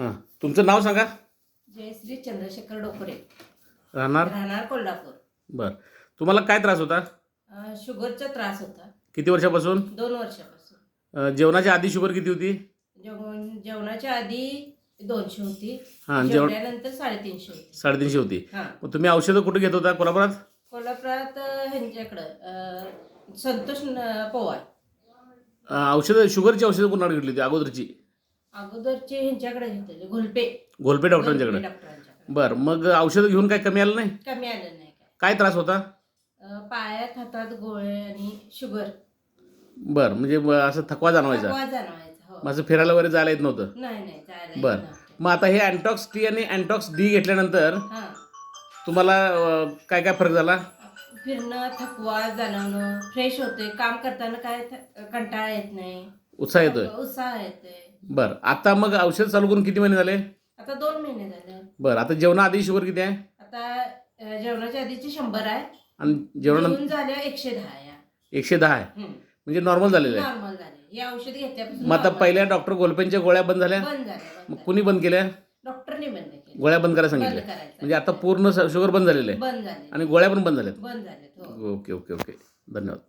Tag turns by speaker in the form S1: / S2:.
S1: हां, तुमचं नाव सांगा.
S2: जयश्री चंद्रशेखर डोकरे,
S1: राहणार.
S2: राहणार कोल्हापूर.
S1: बरं, तुम्हाला काय त्रास होता?
S2: शुगरचा त्रास होता
S1: किती वर्षापासून?
S2: 2 वर्षापासून.
S1: जेवणाच्या आधी शुगर किती होती?
S2: जेवणाच्या आधी 200 होती,
S1: हां,
S2: जेवल्यानंतर 350 होती.
S1: 350 होती.
S2: हां,
S1: मग तुम्ही औषधं कुठे घेत होता कोल्हापुरात?
S2: कोल्हापुरात संतोष पवार.
S1: औषधं, शुगरची औषधं कोणाकडे घेतली होती अगोदरची?
S2: अगोदरचे ह्यांच्याकडे घेतले, घोलपे
S1: घोलपे डॉक्टरांच्याकडे.
S2: डॉक्टरांच्याकडे.
S1: बरं, मग औषधं घेऊन काय कमी आलं नाही?
S2: कमी आलं नाही काय.
S1: काय त्रास होता?
S2: पायात हातात गोळे आणि शुगर.
S1: बरं, म्हणजे असं थकवा जाणवायचा?
S2: थकवा जाणवायचा. हो.
S1: माझं फिरायला वगैरे जायला येत नव्हतं?
S2: नाही जायला येत
S1: बरं,
S2: नव्हतं.
S1: मग आता हे अँटॉक्स टी आणि अँटॉक्स डी घेतल्यानंतर
S2: हां,
S1: तुम्हाला काय काय फरक झाला?
S2: फिरणं, थकवा जाणवणं, फ्रेश होते, काम करताना काय कंटाळा येत नाही,
S1: उत्साह येतोय?
S2: उत्साह येते.
S1: बरं, आता मग औषध चालू करून किती महिने झाले?
S2: आता 2 महिने झाले.
S1: बरं, आता जेवणाआधी शुगर किती आहे?
S2: आता जेवणाच्या आधीची 100 आहे,
S1: आणि जेवणानंतर
S2: जेवण झाल्या 110 आहे.
S1: 110 आहे, म्हणजे नॉर्मल झालेलं आहे.
S2: नॉर्मल झाले. हे औषध घेतल्यापासून
S1: मग आता
S2: normal
S1: पहिल्या डॉक्टर गोलपेंच्या गोळ्या बंद झाल्या?
S2: बंद झाले.
S1: मग कुणी बंद केल्या?
S2: डॉक्टरने बंद केले.
S1: गोळ्या बंद करायला
S2: बंद
S1: सांगितलं?
S2: करायचं.
S1: म्हणजे आता पूर्ण शुगर बंद झालेलं आहे
S2: बंद झाले.
S1: आणि गोळ्या पण बंद झाल्यात?
S2: बंद झाले. हो.
S1: ओके ओके ओके, धन्यवाद.